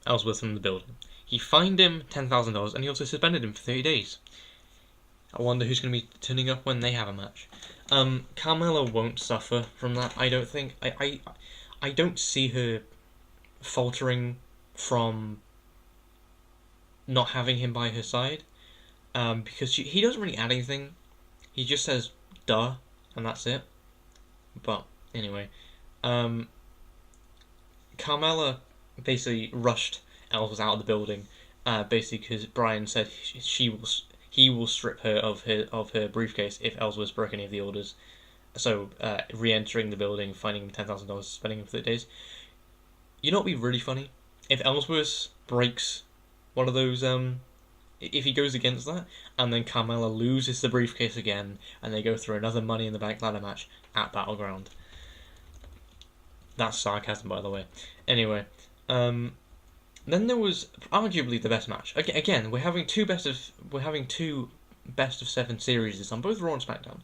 Ellsworth from the building. He fined him $10,000, and he also suspended him for 30 days. I wonder who's going to be turning up when they have a match. Carmella won't suffer from that, I don't think. I don't see her faltering from not having him by her side, because he doesn't really add anything. He just says, duh, and that's it. But, anyway. Carmella basically rushed Ellsworth out of the building, basically because Bryan said he will strip her of her briefcase if Ellsworth broke any of the orders. So, re-entering the building, finding him $10,000, spending him for 30 days. You know what would be really funny? If Ellsworth breaks one of those, if he goes against that, and then Carmella loses the briefcase again, and they go through another Money in the Bank ladder match at Battleground. That's sarcasm, by the way. Anyway, then there was arguably the best match. Again, we're having two best of 7 series on both Raw and SmackDown.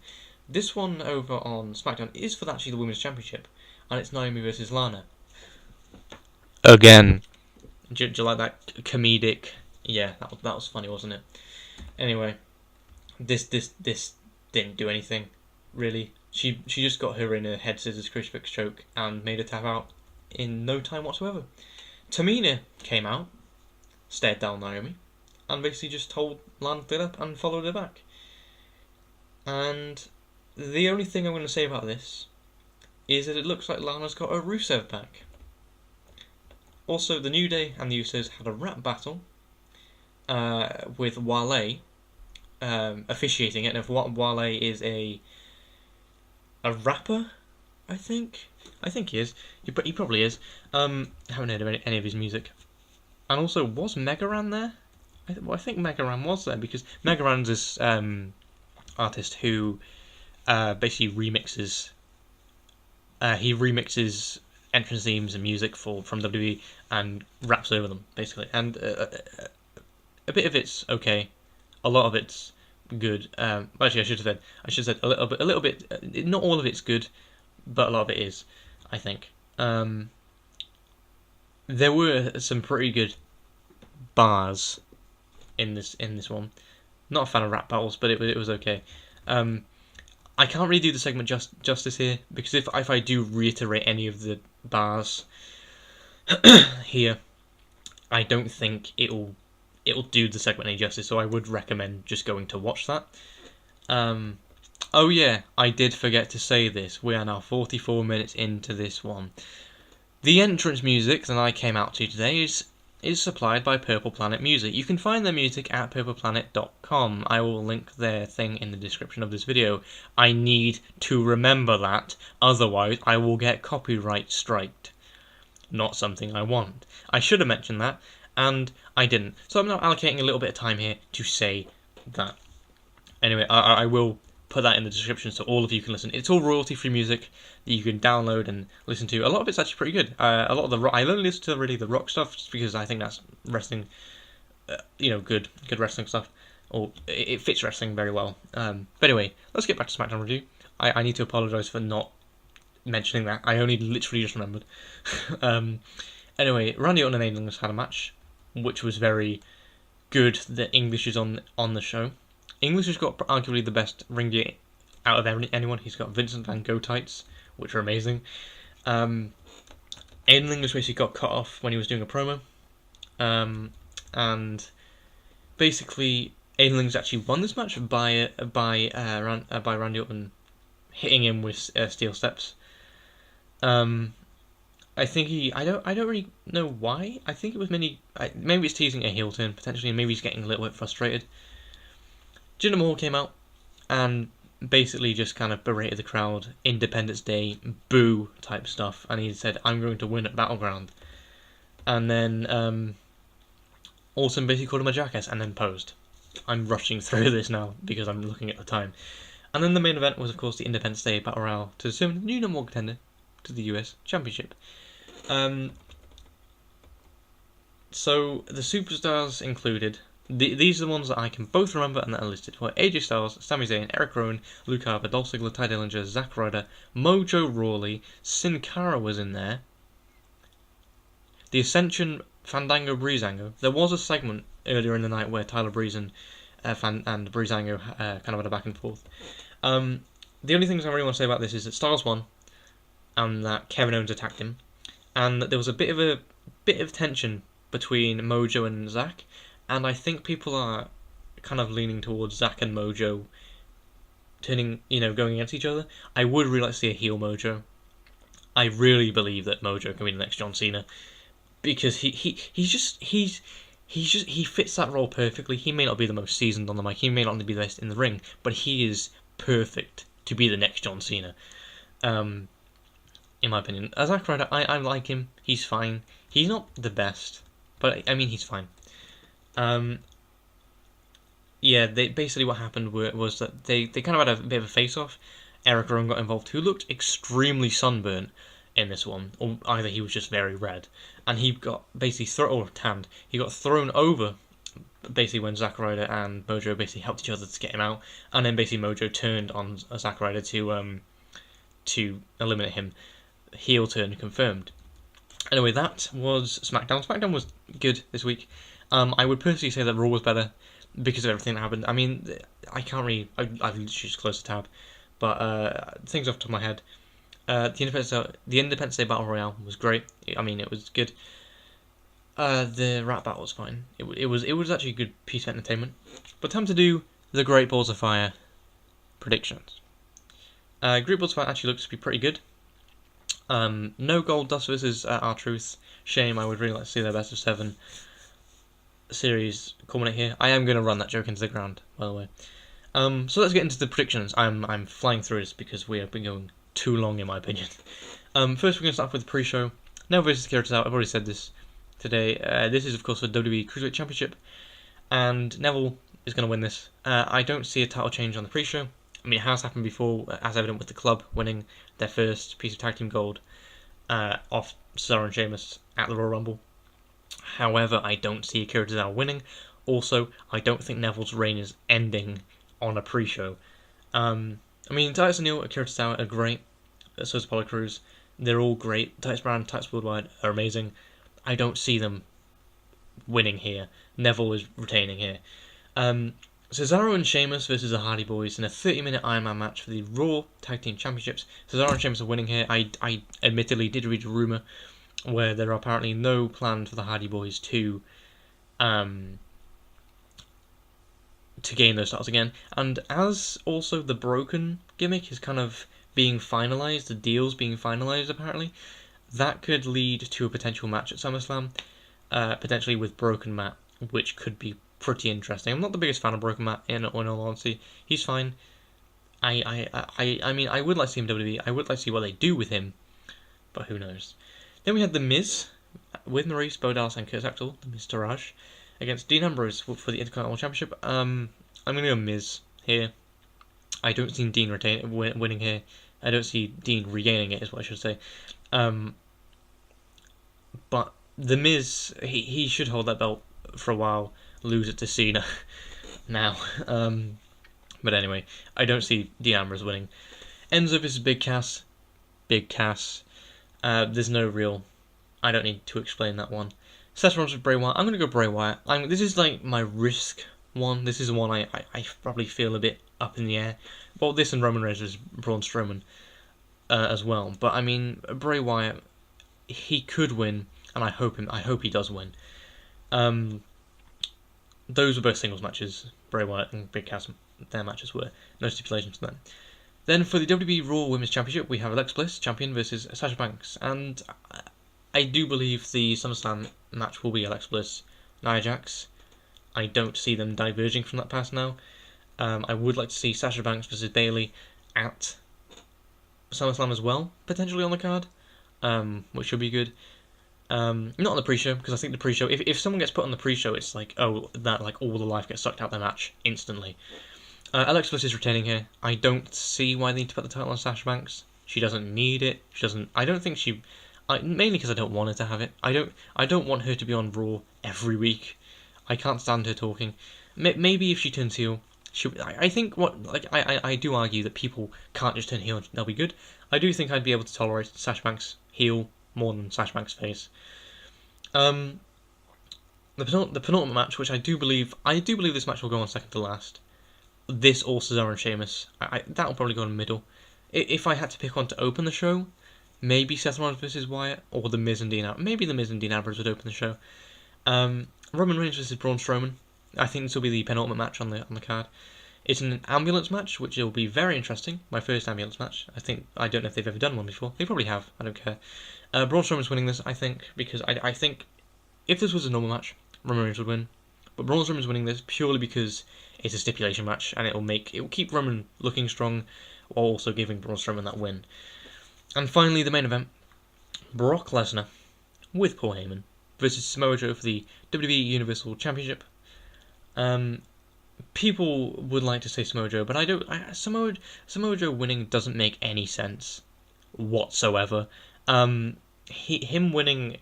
This one over on SmackDown is for actually the Women's Championship, and it's Naomi versus Lana. Again, do you like that comedic? Yeah, that was funny, wasn't it? Anyway, this didn't do anything really. She just got her in a head scissors crucifix choke and made her tap out in no time whatsoever. Tamina came out, stared down Naomi, and basically just told Lana to get up and followed her back. And the only thing I'm going to say about this is that it looks like Lana's got her Rusev back. Also, the New Day and the Usos had a rap battle with Wale officiating it. And if Wale is a rapper, I think he is. He probably is. I haven't heard of any of his music. And also, was Megaran there? I think Megaran was there, because Megaran's this artist who basically remixes. He remixes entrance themes and music from WWE and raps over them, basically. And a bit of it's okay, a lot of it's good. Actually, I should have said a little bit. Not all of it's good, but a lot of it is, I think. There were some pretty good bars in this one. Not a fan of rap battles, but it was okay. I can't really do the segment justice here, because if I do reiterate any of the bars here, I don't think it'll do the segment any justice, so I would recommend just going to watch that. Oh yeah, I did forget to say this. We are now 44 minutes into this one. The entrance music that I came out to today is supplied by Purple Planet Music. You can find their music at purpleplanet.com. I will link their thing in the description of this video. I need to remember that, otherwise I will get copyright striked. Not something I want. I should have mentioned that, and I didn't. So I'm now allocating a little bit of time here to say that. Anyway, I will put that in the description so all of you can listen. It's all royalty-free music that you can download and listen to. A lot of it's actually pretty good. A lot of the I only listen to really the rock stuff just because I think that's wrestling, good wrestling stuff. Or it fits wrestling very well. But anyway, let's get back to SmackDown review. I need to apologise for not mentioning that. I only literally just remembered. Anyway, Randy Orton and English had a match, which was very good. The English is on the show. English has got arguably the best ring gear out of anyone. He's got Vincent Van Gogh tights, which are amazing. Aiden English basically got cut off when he was doing a promo. And basically, Aiden English actually won this match by Randy Orton hitting him with steel steps. I think I don't really know why. I think it was maybe it's teasing a heel turn potentially, and maybe he's getting a little bit frustrated. Jinder Mahal came out and basically just kind of berated the crowd, Independence Day, boo type stuff, and he said, "I'm going to win at Battleground." And then Orton basically called him a jackass and then posed. I'm rushing through this now because I'm looking at the time. And then the main event was, of course, the Independence Day Battle Royale to determine the new number one contender to the US Championship. So the superstars included. These are the ones that I can both remember and that are listed. Were AJ Styles, Sami Zayn, Eric Rowan, Luke Harper, Dolph Ziggler, Ty Dillinger, Zack Ryder, Mojo Rawley, Sin Cara was in there. The Ascension, Fandango, Breezango. There was a segment earlier in the night where Tyler Breeze and Breezango kind of had a back and forth. The only things I really want to say about this is that Styles won, and that Kevin Owens attacked him, and that there was a bit of tension between Mojo and Zack, and I think people are kind of leaning towards Zack and Mojo going against each other. I would really like to see a heel Mojo. I really believe that Mojo can be the next John Cena, because he fits that role perfectly. He may not be the most seasoned on the mic, he may not be the best in the ring, but he is perfect to be the next John Cena. In my opinion. Zack Ryder, I like him. He's fine. He's not the best, but I mean he's fine. Basically what happened was that they kind of had a bit of a face-off. Eric Rowan got involved, who looked extremely sunburnt in this one, or either he was just very red, and he got basically tanned. He got thrown over basically when Zack Ryder and Mojo basically helped each other to get him out, and then basically Mojo turned on Zack Ryder to eliminate him. Heel turn confirmed. Anyway, that was SmackDown. SmackDown was good this week. I would personally say that Raw was better because of everything that happened. I mean, I can't really. I've literally just closed the tab, but things off the top of my head. The Independence Day Battle Royale was great. I mean, it was good. The rap battle was fine. It was actually a good piece of entertainment. But time to do the Great Balls of Fire predictions. Great Balls of Fire actually looks to be pretty good. No Gold Dust versus R-Truth. Shame, I would really like to see their best of 7 series culminate here. I am going to run that joke into the ground, by the way. So let's get into the predictions. I'm flying through this because we have been going too long, in my opinion. First, we're going to start off with the pre-show. Neville versus Kira Tozawa. I've already said this today. This is, of course, for WWE Cruiserweight Championship, and Neville is going to win this. I don't see a title change on the pre-show. I mean, it has happened before, as evident with the club winning their first piece of tag team gold off Cesaro and Sheamus at the Royal Rumble. However, I don't see Akira Tozawa winning. Also, I don't think Neville's reign is ending on a pre-show. I mean, Titus O'Neil, Akira Tozawa are great. So is Apollo Crews. They're all great. Titus Brand, Titus Worldwide are amazing. I don't see them winning here. Neville is retaining here. Cesaro and Sheamus versus the Hardy Boys in a 30-minute Iron Man match for the Raw Tag Team Championships. Cesaro and Sheamus are winning here. I admittedly did read a rumour where there are apparently no plans for the Hardy Boys to gain those titles again. And as also the Broken gimmick is kind of being finalised, the deal's being finalised apparently, that could lead to a potential match at SummerSlam, potentially with Broken Matt, which could be pretty interesting. I'm not the biggest fan of Broken Matt, in all honesty. He's fine. I mean, I would like to see him WWE. I would like to see what they do with him, but who knows. Then we had The Miz with Maurice, Bo Dallas, and Kurt Axel, The Miz Taraj, against Dean Ambrose for the Intercontinental Championship. I'm going to go Miz here. I don't see Dean winning here. I don't see Dean regaining it, is what I should say. But The Miz, he should hold that belt for a while, lose it to Cena now. But anyway, I don't see Dean Ambrose winning. Enzo versus Big Cass. Big Cass. There's no real... I don't need to explain that one. Seth Rollins with Bray Wyatt. I'm going to go Bray Wyatt. This is like my risk one. This is one I probably feel a bit up in the air. Well, this and Roman Reigns versus Braun Strowman as well. But I mean, Bray Wyatt, he could win, and I hope he does win. Those were both singles matches. Bray Wyatt and Big Cass, their matches were. No stipulations for them. Then for the WWE Raw Women's Championship, we have Alexa Bliss, champion, versus Sasha Banks. And I do believe the SummerSlam match will be Alexa Bliss, Nia Jax. I don't see them diverging from that path now. I would like to see Sasha Banks versus Bayley at SummerSlam as well, potentially on the card, which should be good. Not on the pre-show, because I think the pre-show, if someone gets put on the pre-show, it's like, oh, that like all the life gets sucked out of their match instantly. Alexa Bliss is retaining here. I don't see why they need to put the title on Sasha Banks. She doesn't need it. She doesn't. I don't think she. Mainly because I don't want her to have it. I don't want her to be on Raw every week. I can't stand her talking. Maybe if she turns heel, I think I do argue that people can't just turn heel and they'll be good. I do think I'd be able to tolerate Sasha Banks heel more than Sasha Banks face. The penultimate match, which I do believe this match will go on second to last. This or Cesaro and Sheamus. That will probably go in the middle. If I had to pick one to open the show, maybe Seth Rollins versus Wyatt, or The Miz and Dean Ambrose. Maybe The Miz and Dean Ambrose would open the show. Roman Reigns versus Braun Strowman. I think this will be the penultimate match on the card. It's an ambulance match, which will be very interesting. My first ambulance match. I don't know if they've ever done one before. They probably have. I don't care. Braun Strowman's winning this, I think, because I think if this was a normal match, Roman Reigns would win. But Braun Strowman's winning this purely because it's a stipulation match, and it will keep Roman looking strong, while also giving Braun Strowman that win. And finally, the main event: Brock Lesnar with Paul Heyman versus Samoa Joe for the WWE Universal Championship. People would like to say Samoa Joe, but I don't. Samoa Joe winning doesn't make any sense whatsoever. Him winning.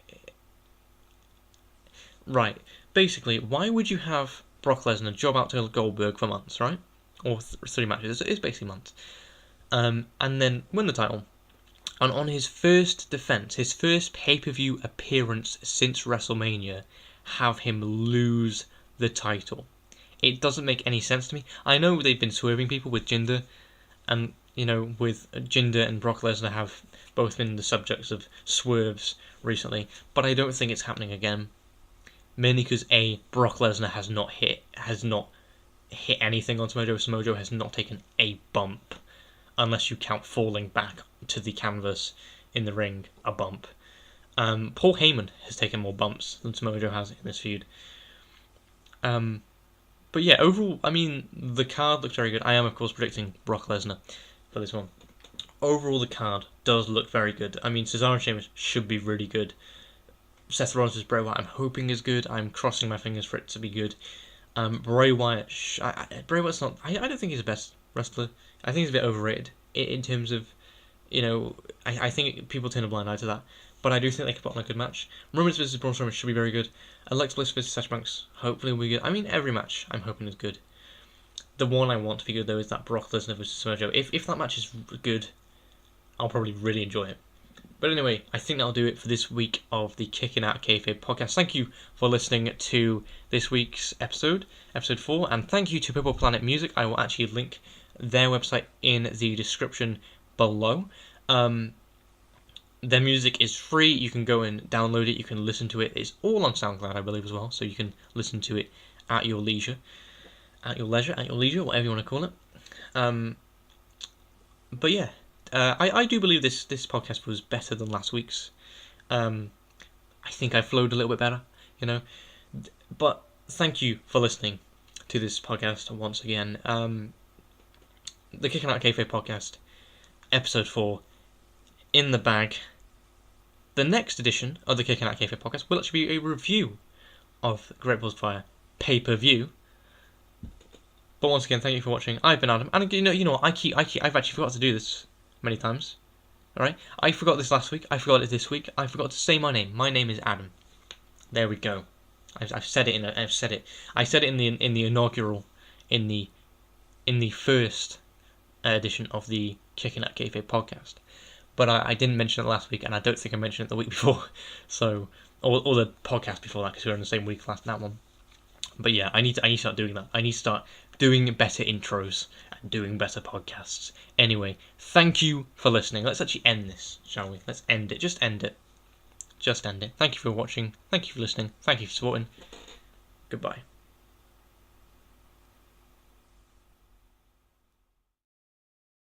Right. Basically, why would you have Brock Lesnar job out to Goldberg for months, right? Or 3 matches. It's basically months. And then win the title. And on his first defense, his first pay-per-view appearance since WrestleMania, have him lose the title. It doesn't make any sense to me. I know they've been swerving people with Jinder, and with Jinder and Brock Lesnar have both been the subjects of swerves recently, but I don't think it's happening again. Mainly because Brock Lesnar has not hit anything on Samoa Joe. Samoa Joe has not taken a bump, unless you count falling back to the canvas in the ring a bump. Paul Heyman has taken more bumps than Samoa Joe has in this feud. But yeah, overall, I mean, the card looks very good. I am, of course, predicting Brock Lesnar for this one. Overall, the card does look very good. I mean, Cesaro and Sheamus should be really good. Seth Rollins versus Bray Wyatt, I'm hoping is good. I'm crossing my fingers for it to be good. Bray Wyatt, Bray Wyatt's not. I don't think he's the best wrestler. I think he's a bit overrated in terms of, I think people turn a blind eye to that. But I do think they could put on a good match. Roman versus Braun Strowman should be very good. Alexa Bliss versus Sasha Banks hopefully will be good. I mean, every match I'm hoping is good. The one I want to be good, though, is that Brock Lesnar versus Samoa Joe. If that match is good, I'll probably really enjoy it. But anyway, I think that'll do it for this week of the Kickin Out Kayfabe podcast. Thank you for listening to this week's episode 4, and thank you to Purple Planet Music. I will actually link their website in the description below. Their music is free. You can go and download it. You can listen to it. It's all on SoundCloud, I believe, as well. So you can listen to it at your leisure, whatever you want to call it. But yeah, I do believe this podcast was better than last week's. I think I flowed a little bit better, But thank you for listening to this podcast once again. The Kickin Out Kayfabe podcast, episode 4, in the bag. The next edition of the Kickin Out Kayfabe podcast will actually be a review of Great Balls of Fire pay-per-view. But once again, thank you for watching. I've been Adam, and you know what? I've actually forgot to do this many times. All right, I forgot this last week. I forgot it this week. I forgot to say my name. My name is Adam. There we go. I've said it I've said it. I said it in the inaugural, in the first edition of the Kickin at Kayfabe podcast. But I didn't mention it last week, and I don't think I mentioned it the week before. So, or the podcast before that, because we were on the same week last that one. But yeah, I need to start doing that. I need to start doing better intros and doing better podcasts. Anyway, thank you for listening. Let's actually end this, shall we? Let's end it. Just end it. Just end it. Thank you for watching. Thank you for listening. Thank you for supporting. Goodbye.